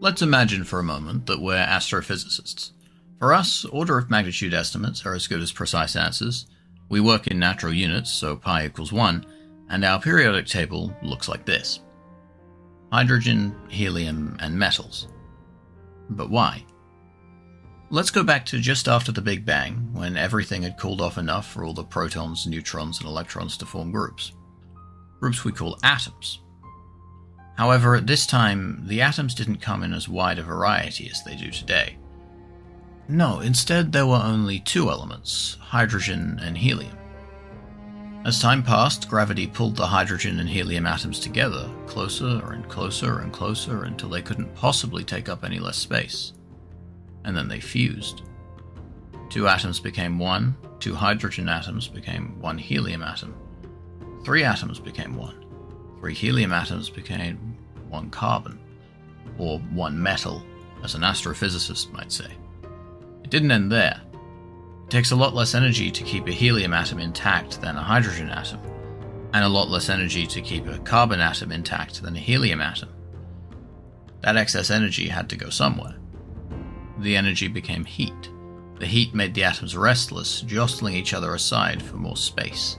Let's imagine for a moment that we're astrophysicists. For us, order of magnitude estimates are as good as precise answers. We work in natural units, so pi equals 1, and our periodic table looks like this. Hydrogen, helium, and metals. But why? Let's go back to just after the Big Bang, when everything had cooled off enough for all the protons, neutrons, and electrons to form groups. Groups we call atoms. However, at this time, the atoms didn't come in as wide a variety as they do today. No, instead there were only two elements, hydrogen and helium. As time passed, gravity pulled the hydrogen and helium atoms together, closer and closer and closer until they couldn't possibly take up any less space. And then they fused. Two atoms became one, two hydrogen atoms became one helium atom. Three atoms became one. Three helium atoms became one carbon, or one metal, as an astrophysicist might say. It didn't end there. It takes a lot less energy to keep a helium atom intact than a hydrogen atom, and a lot less energy to keep a carbon atom intact than a helium atom. That excess energy had to go somewhere. The energy became heat. The heat made the atoms restless, jostling each other aside for more space.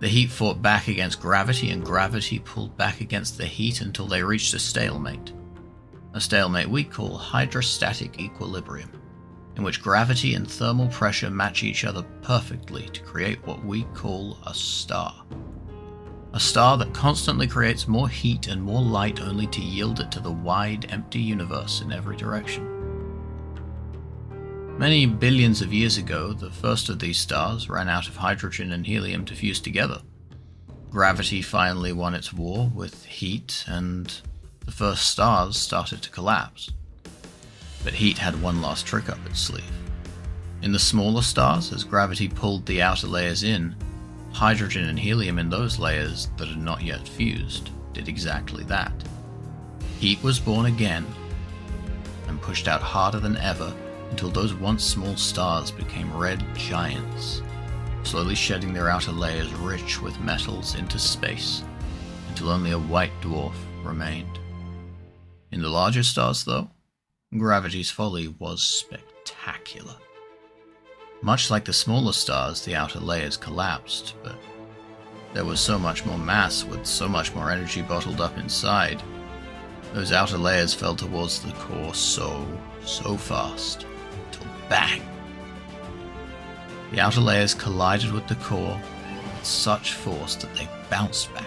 The heat fought back against gravity, and gravity pulled back against the heat until they reached a stalemate. A stalemate we call hydrostatic equilibrium, in which gravity and thermal pressure match each other perfectly to create what we call a star. A star that constantly creates more heat and more light only to yield it to the wide, empty universe in every direction. Many billions of years ago, the first of these stars ran out of hydrogen and helium to fuse together. Gravity finally won its war with heat, and the first stars started to collapse. But heat had one last trick up its sleeve. In the smaller stars, as gravity pulled the outer layers in, hydrogen and helium in those layers that had not yet fused did exactly that. Heat was born again and pushed out harder than ever until those once small stars became red giants, slowly shedding their outer layers rich with metals into space, until only a white dwarf remained. In the larger stars, though, gravity's folly was spectacular. Much like the smaller stars, the outer layers collapsed, but there was so much more mass with so much more energy bottled up inside. Those outer layers fell towards the core so fast. Bang! The outer layers collided with the core with such force that they bounced back.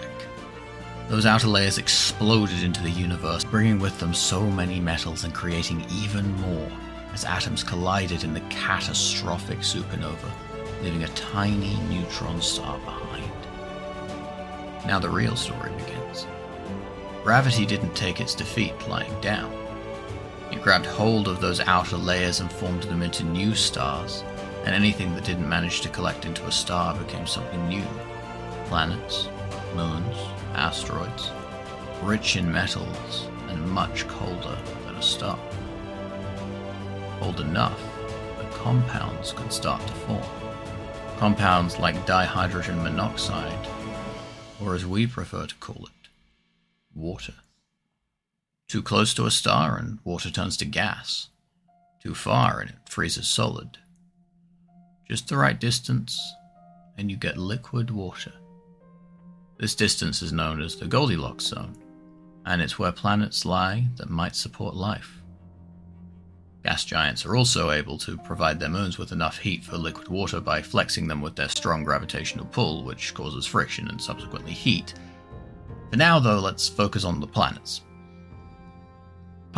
Those outer layers exploded into the universe, bringing with them so many metals and creating even more as atoms collided in the catastrophic supernova, leaving a tiny neutron star behind. Now the real story begins. Gravity didn't take its defeat lying down. It grabbed hold of those outer layers and formed them into new stars, and anything that didn't manage to collect into a star became something new. Planets, moons, asteroids, rich in metals, and much colder than a star. Cold enough that compounds could start to form. Compounds like dihydrogen monoxide, or as we prefer to call it, water. Too close to a star and water turns to gas. Too far and it freezes solid. Just the right distance and you get liquid water. This distance is known as the Goldilocks zone, and it's where planets lie that might support life. Gas giants are also able to provide their moons with enough heat for liquid water by flexing them with their strong gravitational pull, which causes friction and subsequently heat. For now, though, let's focus on the planets.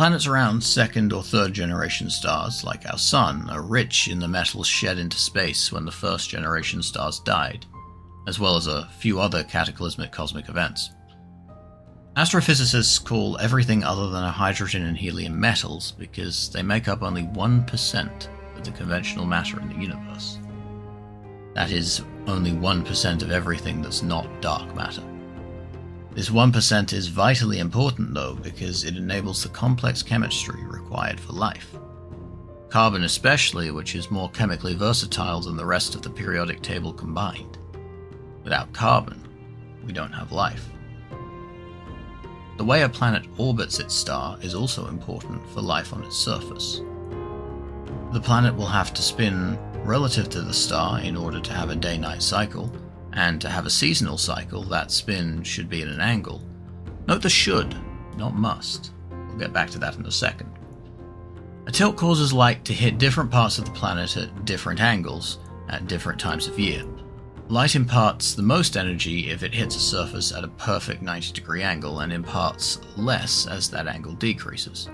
Planets around second or third generation stars, like our Sun, are rich in the metals shed into space when the first generation stars died, as well as a few other cataclysmic cosmic events. Astrophysicists call everything other than a hydrogen and helium metals because they make up only 1% of the conventional matter in the universe. That is, only 1% of everything that's not dark matter. This 1% is vitally important, though, because it enables the complex chemistry required for life. Carbon especially, which is more chemically versatile than the rest of the periodic table combined. Without carbon, we don't have life. the way a planet orbits its star is also important for life on its surface. The planet will have to spin relative to the star in order to have a day-night cycle, and to have a seasonal cycle, that spin should be at an angle. Note the should, not must. We'll get back to that in a second. A tilt causes light to hit different parts of the planet at different angles, at different times of year. Light imparts the most energy if it hits a surface at a perfect 90-degree angle, and imparts less as that angle decreases.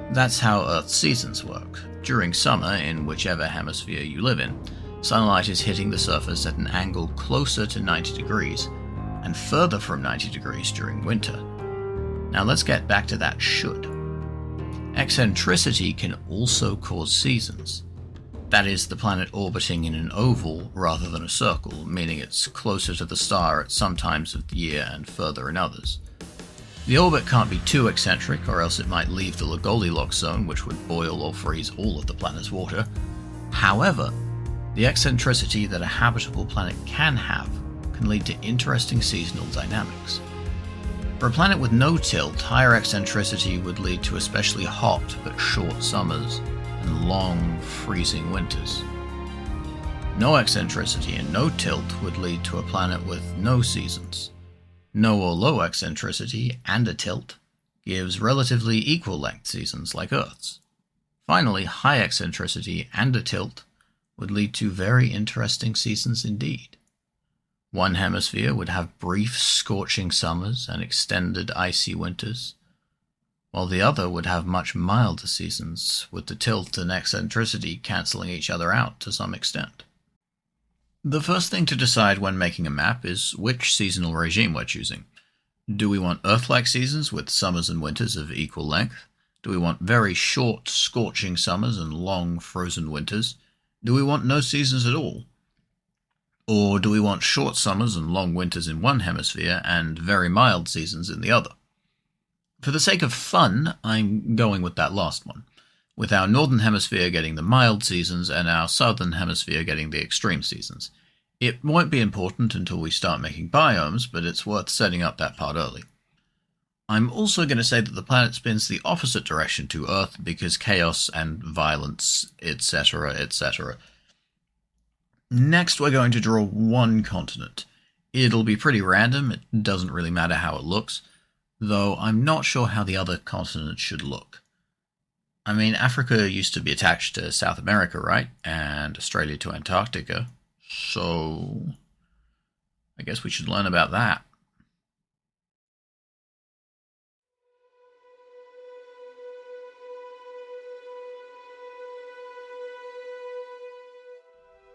That's how Earth's seasons work. During summer, in whichever hemisphere you live in, sunlight is hitting the surface at an angle closer to 90 degrees, and further from 90 degrees during winter. Now let's get back to that should. Eccentricity can also cause seasons. That is, the planet orbiting in an oval rather than a circle, meaning it's closer to the star at some times of the year and further in others. The orbit can't be too eccentric, or else it might leave the Goldilocks zone, which would boil or freeze all of the planet's water. However, the eccentricity that a habitable planet can have can lead to interesting seasonal dynamics. For a planet with no tilt, higher eccentricity would lead to especially hot but short summers and long, freezing winters. No eccentricity and no tilt would lead to a planet with no seasons. No or low eccentricity and a tilt gives relatively equal length seasons like Earth's. Finally, high eccentricity and a tilt would lead to very interesting seasons indeed. One hemisphere would have brief, scorching summers and extended icy winters, while the other would have much milder seasons, with the tilt and eccentricity cancelling each other out to some extent. The first thing to decide when making a map is which seasonal regime we're choosing. Do we want Earth-like seasons with summers and winters of equal length? Do we want very short, scorching summers and long, frozen winters? Do we want no seasons at all? Or do we want short summers and long winters in one hemisphere and very mild seasons in the other? For the sake of fun, I'm going with that last one, with our northern hemisphere getting the mild seasons and our southern hemisphere getting the extreme seasons. It won't be important until we start making biomes, but it's worth setting up that part early. I'm also going to say that the planet spins the opposite direction to Earth because chaos and violence, etc., etc. Next, we're going to draw one continent. It'll be pretty random, it doesn't really matter how it looks, though I'm not sure how the other continents should look. I mean, Africa used to be attached to South America, right? And Australia to Antarctica, so I guess we should learn about that.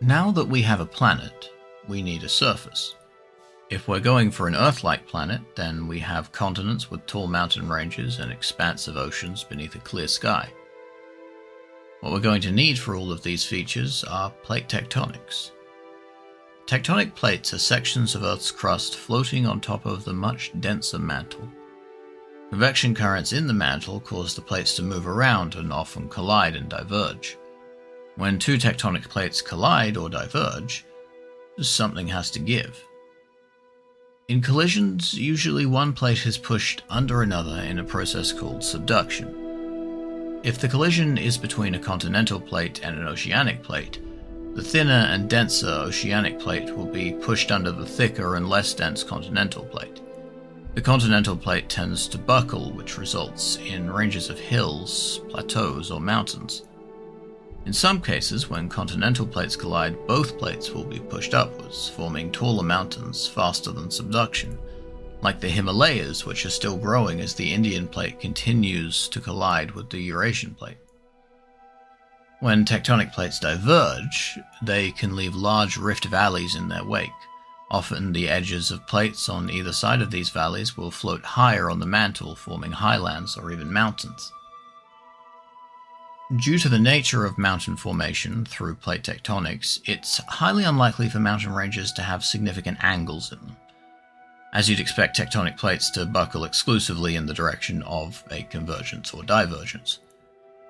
Now that we have a planet, we need a surface. If we're going for an Earth-like planet, then we have continents with tall mountain ranges and expansive oceans beneath a clear sky. What we're going to need for all of these features are plate tectonics. Tectonic plates are sections of Earth's crust floating on top of the much denser mantle. Convection currents in the mantle cause the plates to move around and often collide and diverge. When two tectonic plates collide or diverge, something has to give. In collisions, usually one plate is pushed under another in a process called subduction. If the collision is between a continental plate and an oceanic plate, the thinner and denser oceanic plate will be pushed under the thicker and less dense continental plate. The continental plate tends to buckle, which results in ranges of hills, plateaus, or mountains. In some cases, when continental plates collide, both plates will be pushed upwards, forming taller mountains faster than subduction, like the Himalayas, which are still growing as the Indian plate continues to collide with the Eurasian plate. When tectonic plates diverge, they can leave large rift valleys in their wake. Often the edges of plates on either side of these valleys will float higher on the mantle, forming highlands or even mountains. Due to the nature of mountain formation through plate tectonics, it's highly unlikely for mountain ranges to have significant angles in them, as you'd expect tectonic plates to buckle exclusively in the direction of a convergence or divergence.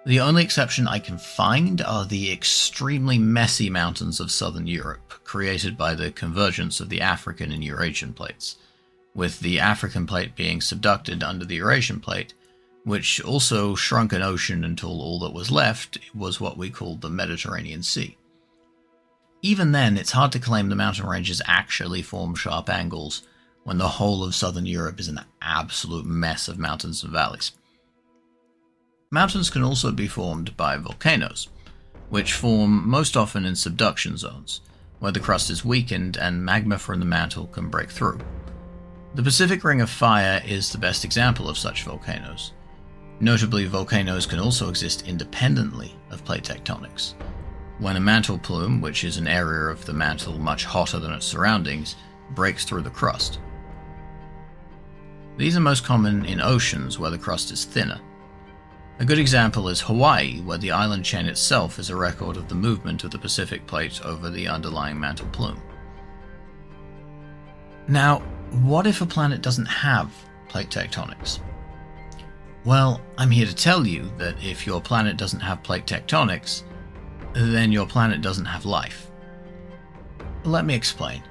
The only exception I can find are the extremely messy mountains of southern Europe, created by the convergence of the African and Eurasian plates. with the African plate being subducted under the Eurasian plate, which also shrunk an ocean until all that was left was what we called the Mediterranean Sea. Even then, it's hard to claim the mountain ranges actually form sharp angles when the whole of southern Europe is an absolute mess of mountains and valleys. Mountains can also be formed by volcanoes, which form most often in subduction zones, where the crust is weakened and magma from the mantle can break through. The Pacific Ring of Fire is the best example of such volcanoes. Notably, volcanoes can also exist independently of plate tectonics. When a mantle plume, which is an area of the mantle much hotter than its surroundings, breaks through the crust. These are most common in oceans where the crust is thinner. A good example is Hawaii, where the island chain itself is a record of the movement of the Pacific plate over the underlying mantle plume. Now, what if a planet doesn't have plate tectonics? Well, I'm here to tell you that if your planet doesn't have plate tectonics, then your planet doesn't have life. Let me explain.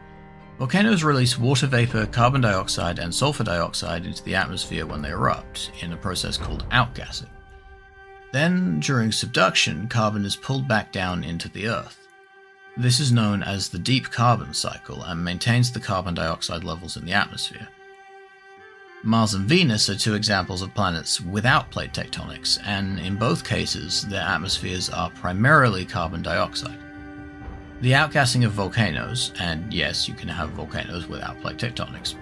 Volcanoes release water vapor, carbon dioxide, and sulfur dioxide into the atmosphere when they erupt, in a process called outgassing. Then, during subduction, carbon is pulled back down into the Earth. This is known as the deep carbon cycle and maintains the carbon dioxide levels in the atmosphere. Mars and Venus are two examples of planets without plate tectonics, and in both cases, their atmospheres are primarily carbon dioxide. The outgassing of volcanoes, and yes, you can have volcanoes without plate tectonics,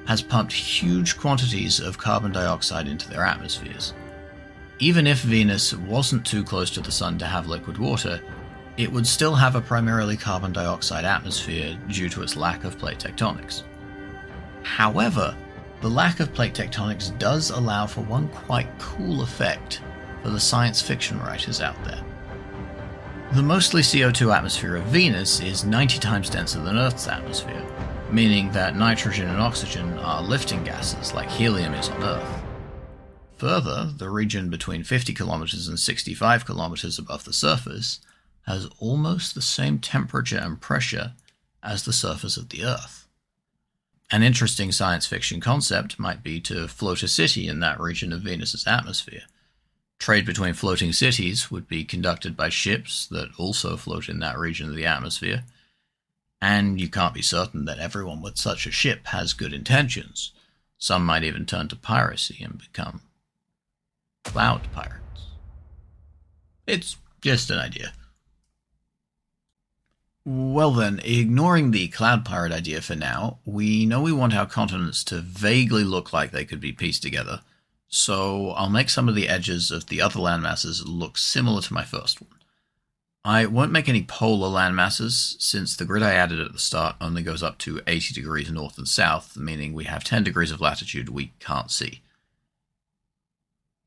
has pumped huge quantities of carbon dioxide into their atmospheres. Even if Venus wasn't too close to the Sun to have liquid water, it would still have a primarily carbon dioxide atmosphere due to its lack of plate tectonics. However, the lack of plate tectonics does allow for one quite cool effect for the science fiction writers out there. The mostly CO2 atmosphere of Venus is 90 times denser than Earth's atmosphere, meaning that nitrogen and oxygen are lifting gases like helium is on Earth. Further, the region between 50 kilometers and 65 kilometers above the surface has almost the same temperature and pressure as the surface of the Earth. An interesting science fiction concept might be to float a city in that region of Venus's atmosphere. Trade between floating cities would be conducted by ships that also float in that region of the atmosphere, and you can't be certain that everyone with such a ship has good intentions. Some might even turn to piracy and become cloud pirates. It's just an idea. Well then, ignoring the cloud pirate idea for now, we know we want our continents to vaguely look like they could be pieced together, so I'll make some of the edges of the other landmasses look similar to my first one. I won't make any polar landmasses, since the grid I added at the start only goes up to 80 degrees north and south, meaning we have 10 degrees of latitude we can't see.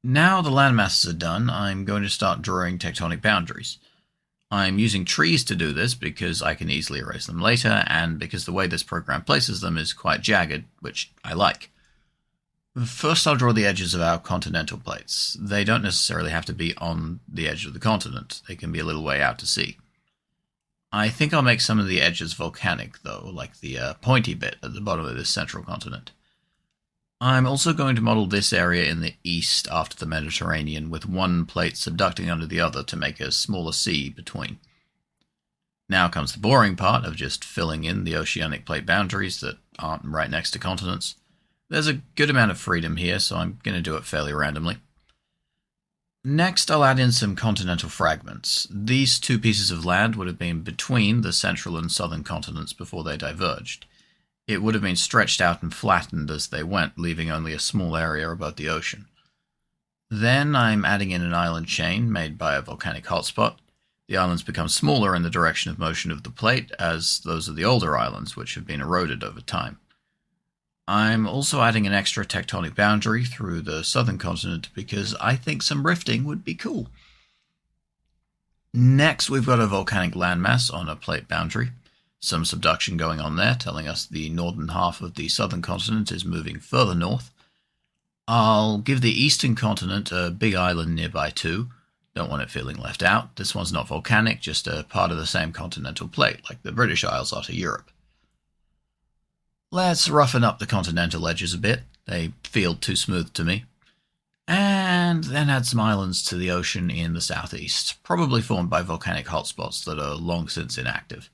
Now the landmasses are done, I'm going to start drawing tectonic boundaries. I'm using trees to do this because I can easily erase them later, and because the way this program places them is quite jagged, which I like. First I'll draw the edges of our continental plates. They don't necessarily have to be on the edge of the continent, they can be a little way out to sea. I think I'll make some of the edges volcanic though, like the pointy bit at the bottom of this central continent. I'm also going to model this area in the east after the Mediterranean, with one plate subducting under the other to make a smaller sea between. Now comes the boring part of just filling in the oceanic plate boundaries that aren't right next to continents. There's a good amount of freedom here, so I'm going to do it fairly randomly. Next, I'll add in some continental fragments. These two pieces of land would have been between the central and southern continents before they diverged. It would have been stretched out and flattened as they went, leaving only a small area above the ocean. Then I'm adding in an island chain made by a volcanic hotspot. The islands become smaller in the direction of motion of the plate, as those are the older islands, which have been eroded over time. I'm also adding an extra tectonic boundary through the southern continent because I think some rifting would be cool. Next, we've got a volcanic landmass on a plate boundary. Some subduction going on there, telling us the northern half of the southern continent is moving further north. I'll give the eastern continent a big island nearby too. Don't want it feeling left out. This one's not volcanic, just a part of the same continental plate, like the British Isles are to Europe. Let's roughen up the continental edges a bit. They feel too smooth to me. And then add some islands to the ocean in the southeast, probably formed by volcanic hotspots that are long since inactive.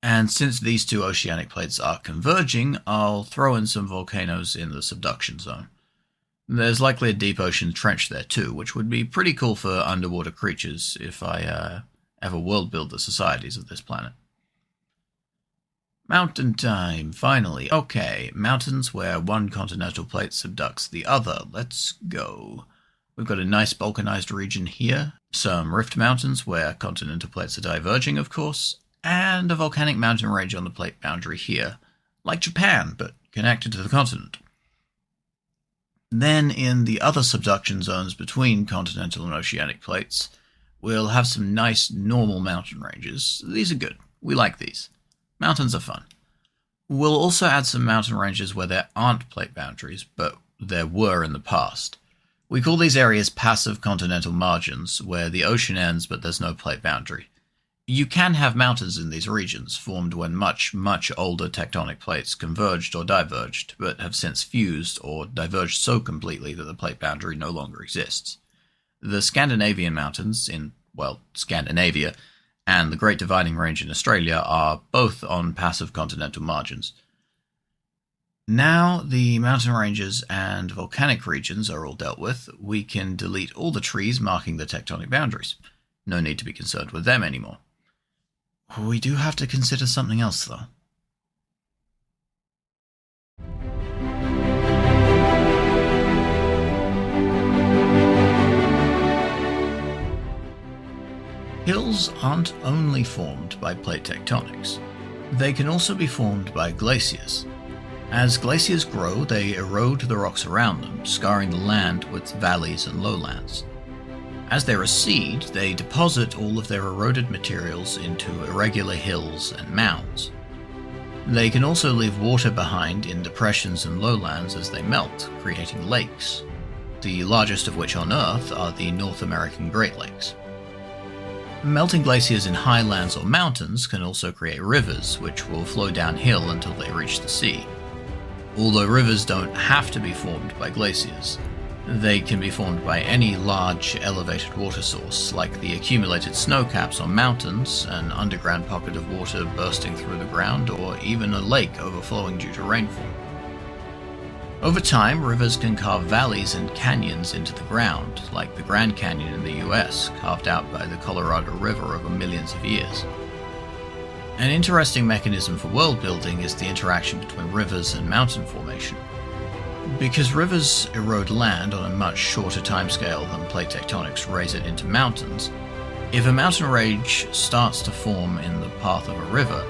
And since these two oceanic plates are converging, I'll throw in some volcanoes in the subduction zone. There's likely a deep ocean trench there too, which would be pretty cool for underwater creatures if I ever world build the societies of this planet. Mountain time, finally. Okay, mountains where one continental plate subducts the other. Let's go. We've got a nice volcanized region here, some rift mountains where continental plates are diverging, of course, and a volcanic mountain range on the plate boundary here, like Japan, but connected to the continent. Then in the other subduction zones between continental and oceanic plates, we'll have some nice normal mountain ranges. These are good. We like these. Mountains are fun. We'll also add some mountain ranges where there aren't plate boundaries, but there were in the past. We call these areas passive continental margins, where the ocean ends but there's no plate boundary. You can have mountains in these regions, formed when much, much older tectonic plates converged or diverged, but have since fused or diverged so completely that the plate boundary no longer exists. The Scandinavian mountains in, Scandinavia, and the Great Dividing Range in Australia are both on passive continental margins. Now the mountain ranges and volcanic regions are all dealt with, we can delete all the trees marking the tectonic boundaries. No need to be concerned with them anymore. We do have to consider something else, though. Hills aren't only formed by plate tectonics. They can also be formed by glaciers. As glaciers grow, they erode the rocks around them, scarring the land with valleys and lowlands. As they recede, they deposit all of their eroded materials into irregular hills and mounds. They can also leave water behind in depressions and lowlands as they melt, creating lakes, the largest of which on Earth are the North American Great Lakes. Melting glaciers in highlands or mountains can also create rivers, which will flow downhill until they reach the sea. Although rivers don't have to be formed by glaciers, they can be formed by any large elevated water source, like the accumulated snow caps on mountains, an underground pocket of water bursting through the ground, or even a lake overflowing due to rainfall. Over time, rivers can carve valleys and canyons into the ground, like the Grand Canyon in the US, carved out by the Colorado River over millions of years. An interesting mechanism for world building is the interaction between rivers and mountain formation. Because rivers erode land on a much shorter timescale than plate tectonics raise it into mountains, if a mountain range starts to form in the path of a river,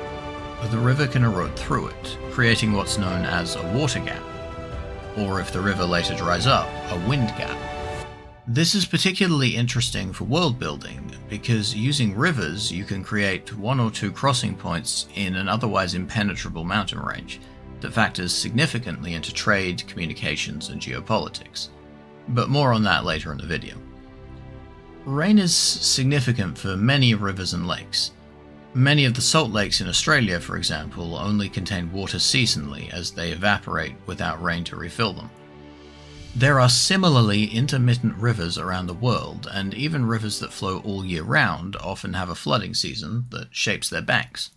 the river can erode through it, creating what's known as a water gap, or if the river later dries up, a wind gap. This is particularly interesting for world building, because using rivers you can create one or two crossing points in an otherwise impenetrable mountain range that factors significantly into trade, communications, and geopolitics. But more on that later in the video. Rain is significant for many rivers and lakes. Many of the salt lakes in Australia, for example, only contain water seasonally as they evaporate without rain to refill them. There are similarly intermittent rivers around the world, and even rivers that flow all year round often have a flooding season that shapes their banks.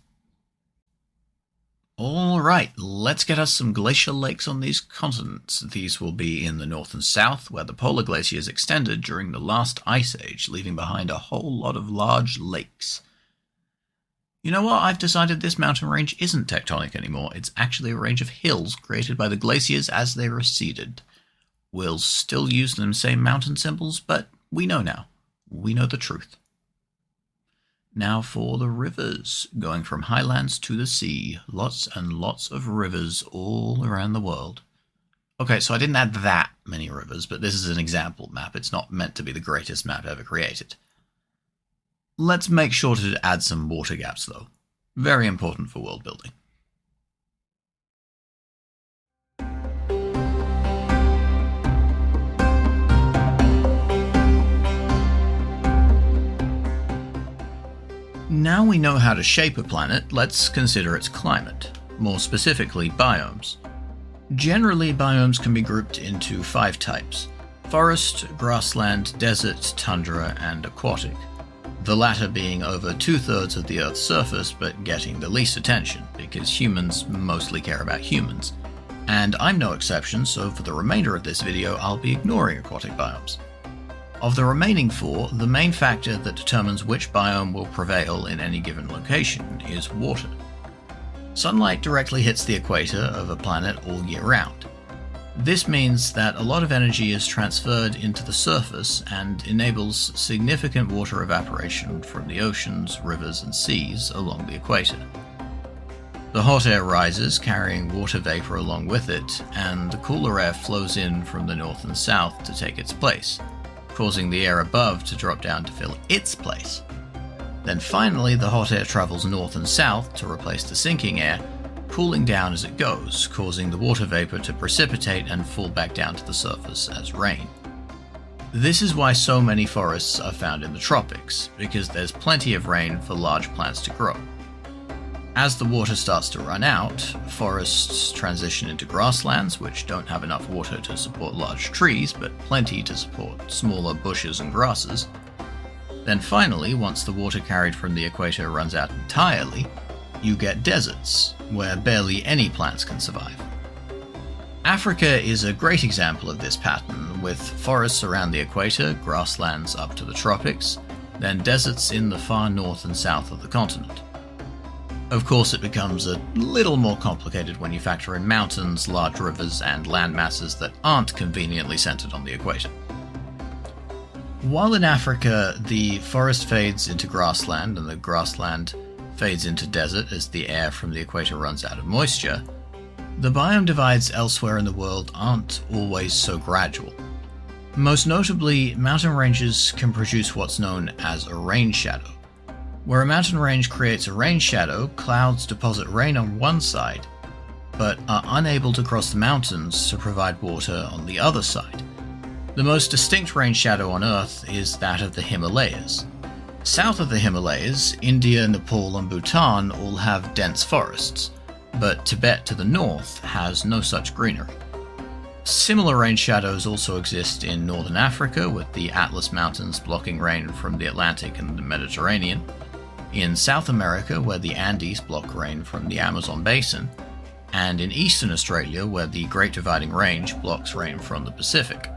Alright, let's get us some glacial lakes on these continents. These will be in the north and south, where the polar glaciers extended during the last ice age, leaving behind a whole lot of large lakes. You know what? I've decided this mountain range isn't tectonic anymore. It's actually a range of hills created by the glaciers as they receded. We'll still use them same mountain symbols, but we know now. We know the truth. Now for the rivers, going from highlands to the sea. Lots and lots of rivers all around the world. Okay, so I didn't add that many rivers, but this is an example map. It's not meant to be the greatest map ever created. Let's make sure to add some water gaps though. Very important for world building. Now we know how to shape a planet, let's consider its climate. more specifically biomes. Generally, biomes can be grouped into 5 types: forest, grassland, desert, tundra, and aquatic. The latter being over 2/3 of the Earth's surface, but getting the least attention, because humans mostly care about humans. And I'm no exception, so for the remainder of this video I'll be ignoring aquatic biomes. Of the remaining 4, the main factor that determines which biome will prevail in any given location is water. Sunlight directly hits the equator of a planet all year round. This means that a lot of energy is transferred into the surface and enables significant water evaporation from the oceans, rivers, and seas along the equator. The hot air rises, carrying water vapor along with it, and the cooler air flows in from the north and south to take its place, causing the air above to drop down to fill its place. Then finally, the hot air travels north and south to replace the sinking air, cooling down as it goes, causing the water vapor to precipitate and fall back down to the surface as rain. This is why so many forests are found in the tropics, because there's plenty of rain for large plants to grow. As the water starts to run out, forests transition into grasslands, which don't have enough water to support large trees, but plenty to support smaller bushes and grasses. Then finally, once the water carried from the equator runs out entirely, you get deserts, where barely any plants can survive. Africa is a great example of this pattern, with forests around the equator, grasslands up to the tropics, then deserts in the far north and south of the continent. Of course, it becomes a little more complicated when you factor in mountains, large rivers, and land masses that aren't conveniently centered on the equator. While in Africa, the forest fades into grassland and the grassland fades into desert as the air from the equator runs out of moisture, the biome divides elsewhere in the world aren't always so gradual. Most notably, mountain ranges can produce what's known as a rain shadow. Where a mountain range creates a rain shadow, clouds deposit rain on one side, but are unable to cross the mountains to provide water on the other side. The most distinct rain shadow on Earth is that of the Himalayas. South of the Himalayas, India, Nepal, and Bhutan all have dense forests, but Tibet to the north has no such greenery. Similar rain shadows also exist in northern Africa, with the Atlas Mountains blocking rain from the Atlantic and the Mediterranean, in South America, where the Andes block rain from the Amazon basin, and in eastern Australia, where the Great Dividing Range blocks rain from the Pacific.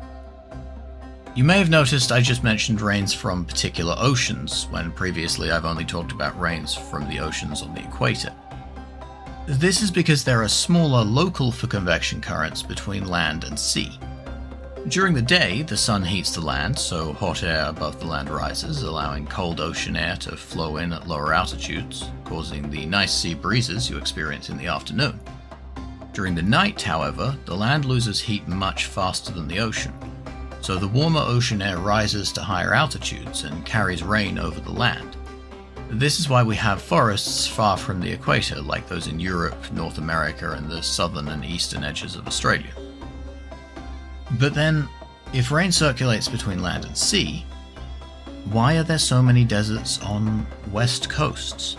You may have noticed I just mentioned rains from particular oceans, when previously I've only talked about rains from the oceans on the equator. This is because there are smaller local for convection currents between land and sea. During the day, the sun heats the land, so hot air above the land rises, allowing cold ocean air to flow in at lower altitudes, causing the nice sea breezes you experience in the afternoon. During the night, however, the land loses heat much faster than the ocean, so the warmer ocean air rises to higher altitudes and carries rain over the land. This is why we have forests far from the equator, like those in Europe, North America, and the southern and eastern edges of Australia. But then, if rain circulates between land and sea, why are there so many deserts on west coasts?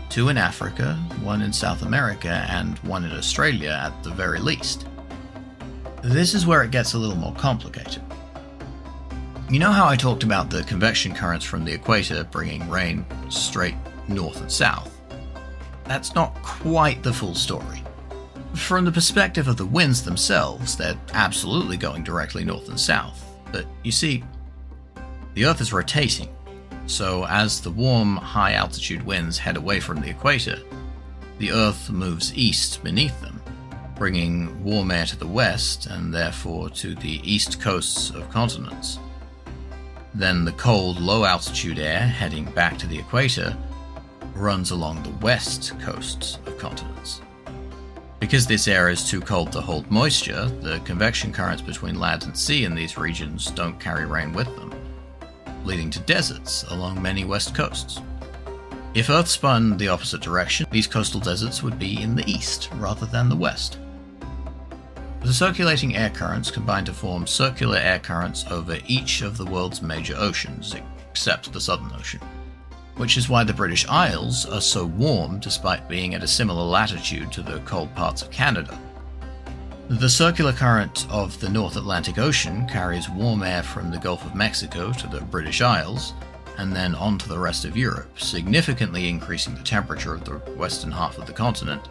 2 in Africa, 1 in South America, and 1 in Australia at the very least. This is where it gets a little more complicated. You know how I talked about the convection currents from the equator bringing rain straight north and south? That's not quite the full story. From the perspective of the winds themselves, they're absolutely going directly north and south. But you see, the Earth is rotating, so as the warm, high-altitude winds head away from the equator, the Earth moves east beneath them, bringing warm air to the west and therefore to the east coasts of continents. Then the cold, low-altitude air heading back to the equator runs along the west coasts of continents. Because this air is too cold to hold moisture, the convection currents between land and sea in these regions don't carry rain with them, leading to deserts along many west coasts. If Earth spun the opposite direction, these coastal deserts would be in the east rather than the west. The circulating air currents combine to form circular air currents over each of the world's major oceans, except the Southern Ocean, which is why the British Isles are so warm despite being at a similar latitude to the cold parts of Canada. The circular current of the North Atlantic Ocean carries warm air from the Gulf of Mexico to the British Isles, and then on to the rest of Europe, significantly increasing the temperature of the western half of the continent,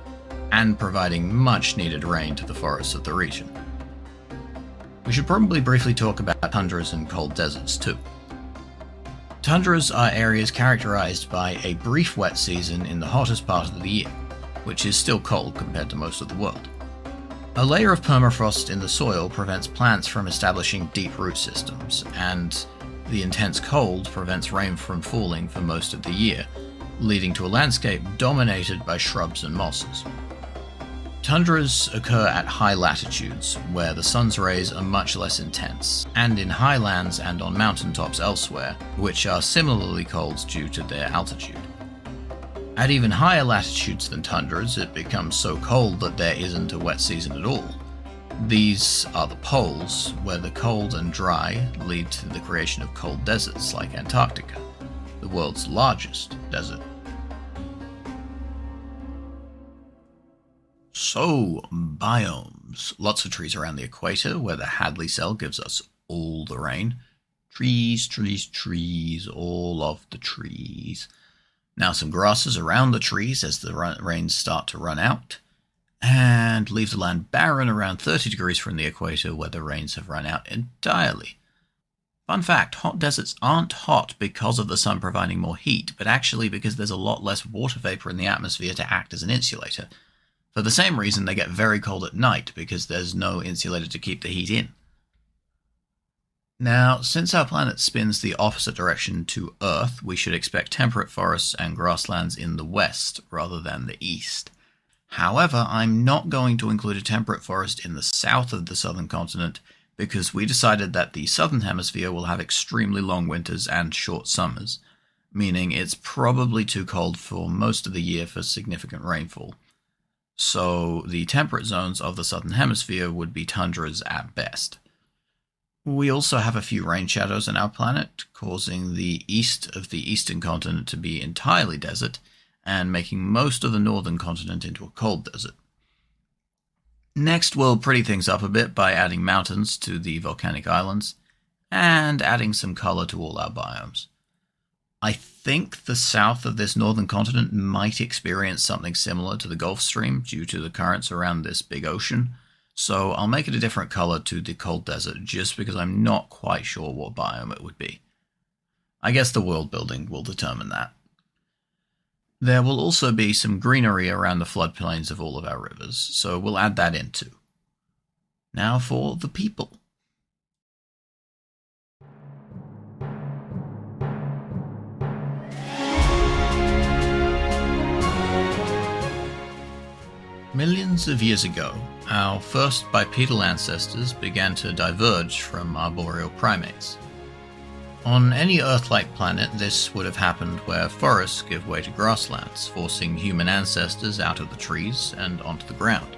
and providing much needed rain to the forests of the region. We should probably briefly talk about tundras and cold deserts too. Tundras are areas characterized by a brief wet season in the hottest part of the year, which is still cold compared to most of the world. A layer of permafrost in the soil prevents plants from establishing deep root systems, and the intense cold prevents rain from falling for most of the year, leading to a landscape dominated by shrubs and mosses. Tundras occur at high latitudes, where the sun's rays are much less intense, and in highlands and on mountaintops elsewhere, which are similarly cold due to their altitude. At even higher latitudes than tundras, it becomes so cold that there isn't a wet season at all. These are the poles, where the cold and dry lead to the creation of cold deserts like Antarctica, the world's largest desert. So, biomes. Lots of trees around the equator, where the Hadley cell gives us all the rain. Trees, trees, trees, all of the trees. Now some grasses around the trees as the rains start to run out, and leave the land barren around 30 degrees from the equator where the rains have run out entirely. Fun fact, hot deserts aren't hot because of the sun providing more heat, but actually because there's a lot less water vapor in the atmosphere to act as an insulator. For the same reason, they get very cold at night, because there's no insulator to keep the heat in. Now, since our planet spins the opposite direction to Earth, we should expect temperate forests and grasslands in the west rather than the east. However, I'm not going to include a temperate forest in the south of the southern continent, because we decided that the southern hemisphere will have extremely long winters and short summers, meaning it's probably too cold for most of the year for significant rainfall. So the temperate zones of the southern hemisphere would be tundras at best. We also have a few rain shadows on our planet, causing the east of the eastern continent to be entirely desert, and making most of the northern continent into a cold desert. Next, we'll pretty things up a bit by adding mountains to the volcanic islands, and adding some color to all our biomes. I think the south of this northern continent might experience something similar to the Gulf Stream due to the currents around this big ocean, so I'll make it a different color to the cold desert just because I'm not quite sure what biome it would be. I guess the world building will determine that. There will also be some greenery around the floodplains of all of our rivers, so we'll add that in too. Now for the people. Millions of years ago, our first bipedal ancestors began to diverge from arboreal primates. On any Earth-like planet, this would have happened where forests give way to grasslands, forcing human ancestors out of the trees and onto the ground.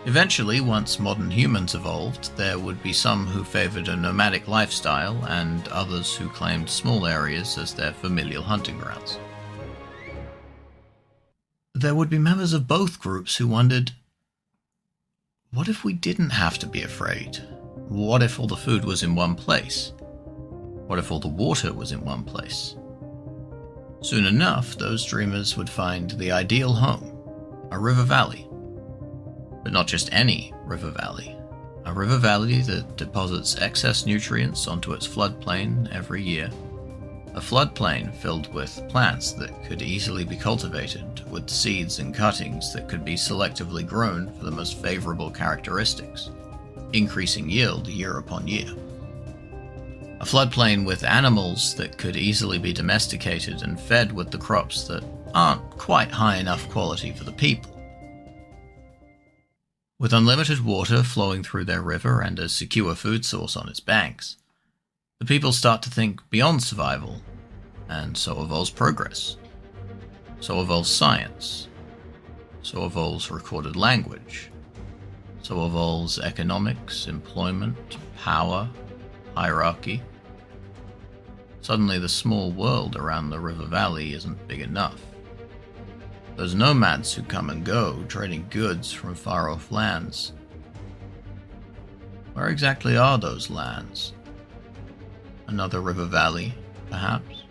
Eventually, once modern humans evolved, there would be some who favored a nomadic lifestyle and others who claimed small areas as their familial hunting grounds. There would be members of both groups who wondered, what if we didn't have to be afraid? What if all the food was in one place? What if all the water was in one place? Soon enough, those dreamers would find the ideal home, a river valley. But not just any river valley. A river valley that deposits excess nutrients onto its floodplain every year. A floodplain filled with plants that could easily be cultivated, with seeds and cuttings that could be selectively grown for the most favorable characteristics, increasing yield year upon year. A floodplain with animals that could easily be domesticated and fed with the crops that aren't quite high enough quality for the people. With unlimited water flowing through their river and a secure food source on its banks, the people start to think beyond survival, and so evolves progress. So evolves science. So evolves recorded language. So evolves economics, employment, power, hierarchy. suddenly the small world around the river valley isn't big enough. Those nomads who come and go, trading goods from far-off lands. Where exactly are those lands? Another river valley, perhaps?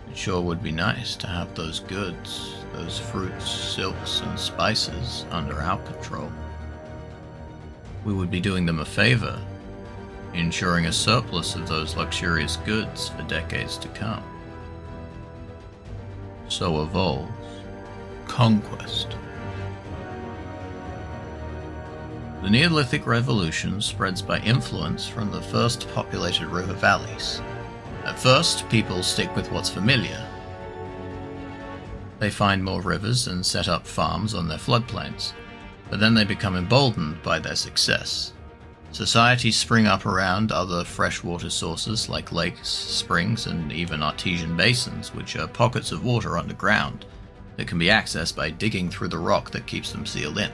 It sure would be nice to have those goods, those fruits, silks, and spices under our control. We would be doing them a favor, ensuring a surplus of those luxurious goods for decades to come. So evolves conquest. The Neolithic Revolution spreads by influence from the first populated river valleys. At first, people stick with what's familiar. They find more rivers and set up farms on their floodplains, but then they become emboldened by their success. Societies spring up around other freshwater sources like lakes, springs, and even artesian basins, which are pockets of water underground that can be accessed by digging through the rock that keeps them sealed in.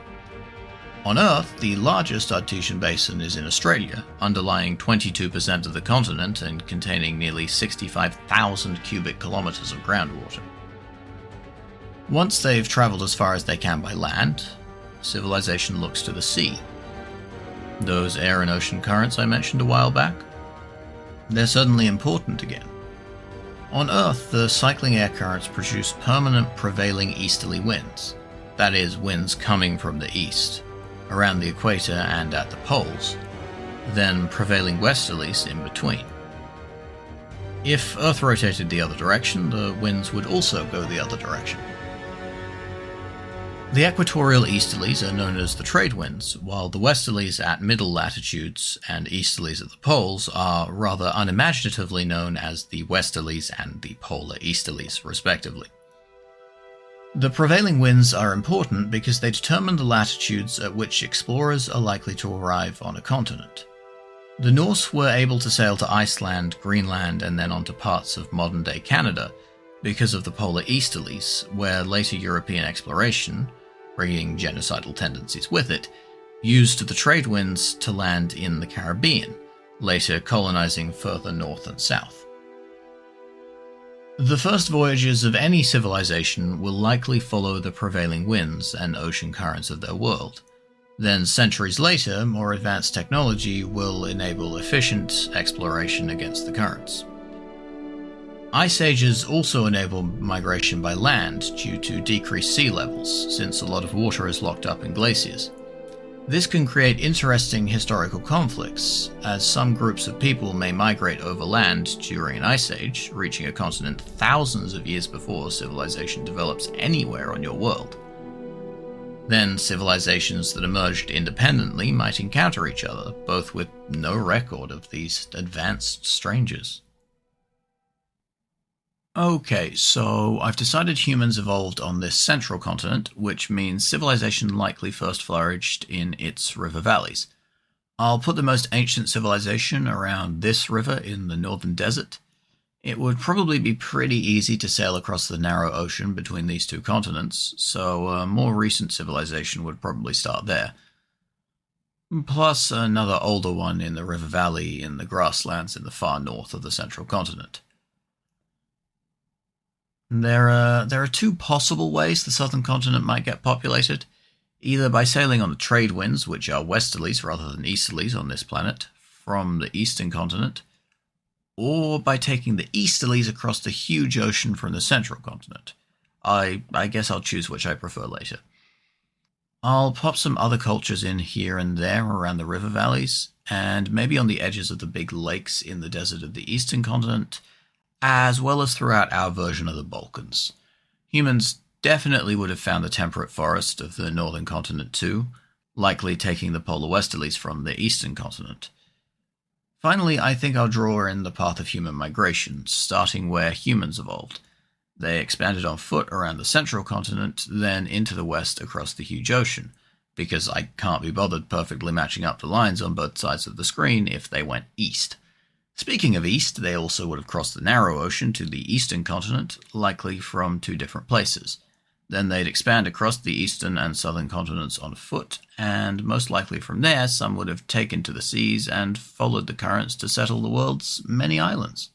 On Earth, the largest artesian basin is in Australia, underlying 22% of the continent and containing nearly 65,000 cubic kilometers of groundwater. Once they've traveled as far as they can by land, civilization looks to the sea. Those air and ocean currents I mentioned a while back, they're suddenly important again. On Earth, the cycling air currents produce permanent prevailing easterly winds, that is, winds coming from the east, around the equator and at the poles, then prevailing westerlies in between. If Earth rotated the other direction, the winds would also go the other direction. The equatorial easterlies are known as the trade winds, while the westerlies at middle latitudes and easterlies at the poles are rather unimaginatively known as the westerlies and the polar easterlies, respectively. The prevailing winds are important because they determine the latitudes at which explorers are likely to arrive on a continent. The Norse were able to sail to Iceland, Greenland, and then onto parts of modern-day Canada because of the polar easterlies, where later European exploration, bringing genocidal tendencies with it, used the trade winds to land in the Caribbean, later colonizing further north and south. The first voyages of any civilization will likely follow the prevailing winds and ocean currents of their world. Then, centuries later, more advanced technology will enable efficient exploration against the currents. Ice ages also enable migration by land due to decreased sea levels, since a lot of water is locked up in glaciers. This can create interesting historical conflicts, as some groups of people may migrate overland during an ice age, reaching a continent thousands of years before civilization develops anywhere on your world. Then civilizations that emerged independently might encounter each other, both with no record of these advanced strangers. Okay, so I've decided humans evolved on this central continent, which means civilization likely first flourished in its river valleys. I'll put the most ancient civilization around this river in the northern desert. It would probably be pretty easy to sail across the narrow ocean between these two continents, so a more recent civilization would probably start there. Plus another older one in the river valley in the grasslands in the far north of the central continent. There are two possible ways the southern continent might get populated, either by sailing on the trade winds, which are westerlies rather than easterlies on this planet, from the eastern continent, or by taking the easterlies across the huge ocean from the central continent. I guess I'll choose which I prefer later. I'll pop some other cultures in here and there around the river valleys, and maybe on the edges of the big lakes in the desert of the eastern continent, as well as throughout our version of the Balkans. Humans definitely would have found the temperate forest of the northern continent too, likely taking the polar westerlies from the eastern continent. Finally, I think I'll draw in the path of human migration, starting where humans evolved. They expanded on foot around the central continent, then into the west across the huge ocean, because I can't be bothered perfectly matching up the lines on both sides of the screen if they went east. Speaking of east, they also would have crossed the narrow ocean to the eastern continent, likely from two different places. Then they'd expand across the eastern and southern continents on foot, and most likely from there some would have taken to the seas and followed the currents to settle the world's many islands.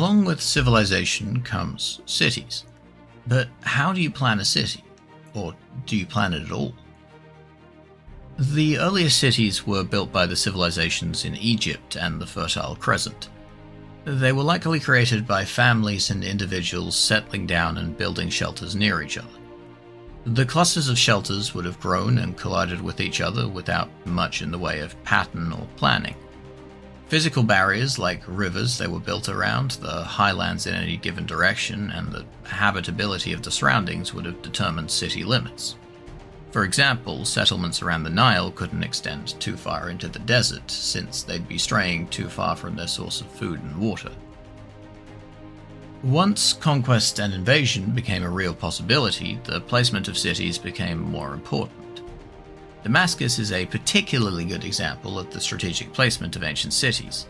Along with civilization comes cities. But how do you plan a city? Or do you plan it at all? The earliest cities were built by the civilizations in Egypt and the Fertile Crescent. They were likely created by families and individuals settling down and building shelters near each other. The clusters of shelters would have grown and collided with each other without much in the way of pattern or planning. Physical barriers like rivers they were built around, the highlands in any given direction, and the habitability of the surroundings would have determined city limits. For example, settlements around the Nile couldn't extend too far into the desert, since they'd be straying too far from their source of food and water. Once conquest and invasion became a real possibility, the placement of cities became more important. Damascus is a particularly good example of the strategic placement of ancient cities.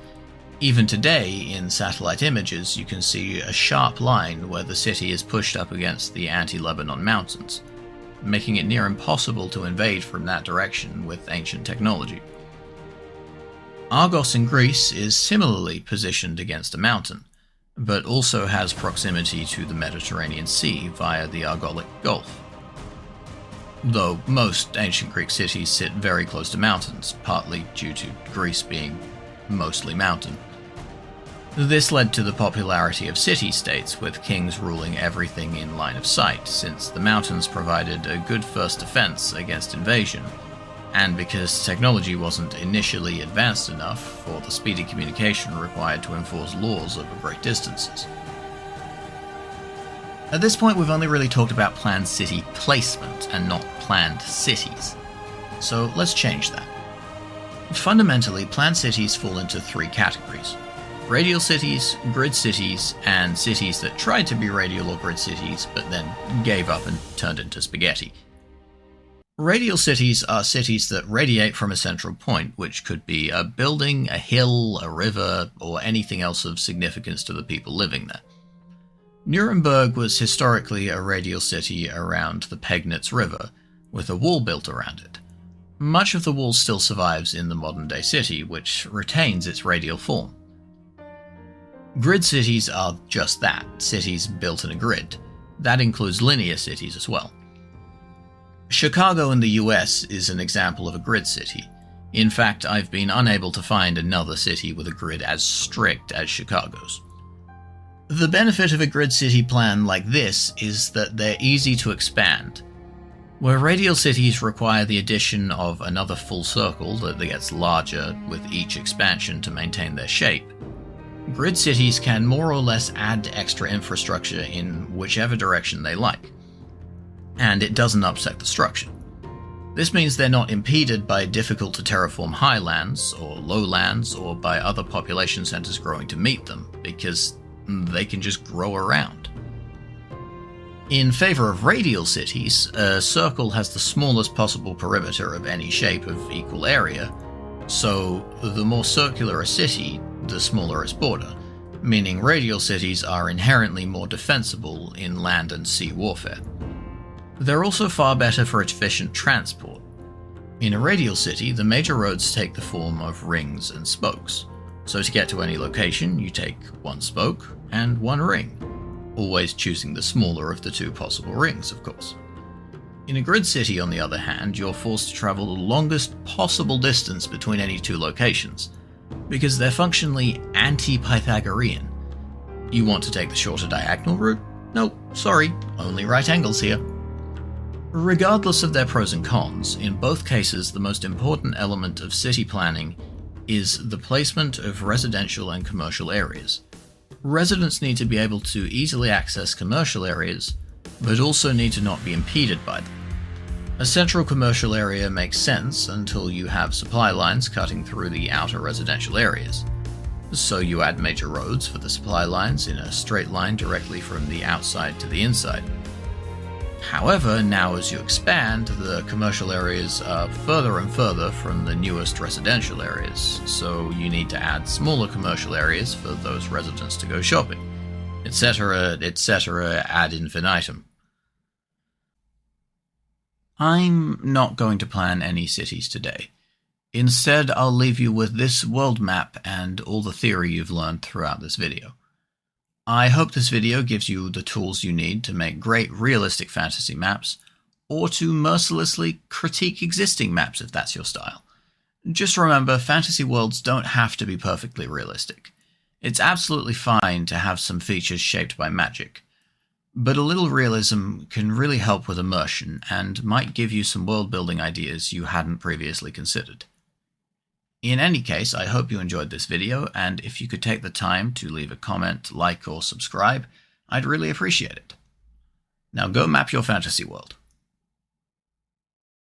Even today, in satellite images, you can see a sharp line where the city is pushed up against the anti-Lebanon mountains, making it near impossible to invade from that direction with ancient technology. Argos in Greece is similarly positioned against a mountain, but also has proximity to the Mediterranean Sea via the Argolic Gulf. Though most ancient Greek cities sit very close to mountains, partly due to Greece being mostly mountain. This led to the popularity of city-states, with kings ruling everything in line of sight, since the mountains provided a good first defense against invasion, and because technology wasn't initially advanced enough for the speedy communication required to enforce laws over great distances. At this point, we've only really talked about planned city placement and not planned cities. So let's change that. Fundamentally, planned cities fall into three categories: radial cities, grid cities, and cities that tried to be radial or grid cities but then gave up and turned into spaghetti. Radial cities are cities that radiate from a central point, which could be a building, a hill, a river, or anything else of significance to the people living there. Nuremberg was historically a radial city around the Pegnitz River, with a wall built around it. Much of the wall still survives in the modern-day city, which retains its radial form. Grid cities are just that, cities built in a grid. That includes linear cities as well. Chicago in the US is an example of a grid city. In fact, I've been unable to find another city with a grid as strict as Chicago's. The benefit of a grid city plan like this is that they're easy to expand. Where radial cities require the addition of another full circle that gets larger with each expansion to maintain their shape, grid cities can more or less add extra infrastructure in whichever direction they like, and it doesn't upset the structure. This means they're not impeded by difficult to terraform highlands or lowlands or by other population centers growing to meet them, because they can just grow around. In favor of radial cities, a circle has the smallest possible perimeter of any shape of equal area, so the more circular a city, the smaller its border, meaning radial cities are inherently more defensible in land and sea warfare. They're also far better for efficient transport. In a radial city, the major roads take the form of rings and spokes. So to get to any location, you take one spoke and one ring, always choosing the smaller of the two possible rings, of course. In a grid city, on the other hand, you're forced to travel the longest possible distance between any two locations, because they're functionally anti-Pythagorean. You want to take the shorter diagonal route? Nope, sorry, only right angles here. Regardless of their pros and cons, in both cases the most important element of city planning is the placement of residential and commercial areas. Residents need to be able to easily access commercial areas, but also need to not be impeded by them. A central commercial area makes sense until you have supply lines cutting through the outer residential areas. So you add major roads for the supply lines in a straight line directly from the outside to the inside. However, now as you expand, the commercial areas are further and further from the newest residential areas, so you need to add smaller commercial areas for those residents to go shopping, etc., etc. ad infinitum. I'm not going to plan any cities today. Instead, I'll leave you with this world map and all the theory you've learned throughout this video. I hope this video gives you the tools you need to make great realistic fantasy maps, or to mercilessly critique existing maps if that's your style. Just remember, fantasy worlds don't have to be perfectly realistic. It's absolutely fine to have some features shaped by magic, but a little realism can really help with immersion and might give you some world-building ideas you hadn't previously considered. In any case, I hope you enjoyed this video, and if you could take the time to leave a comment, like, or subscribe, I'd really appreciate it. Now go map your fantasy world.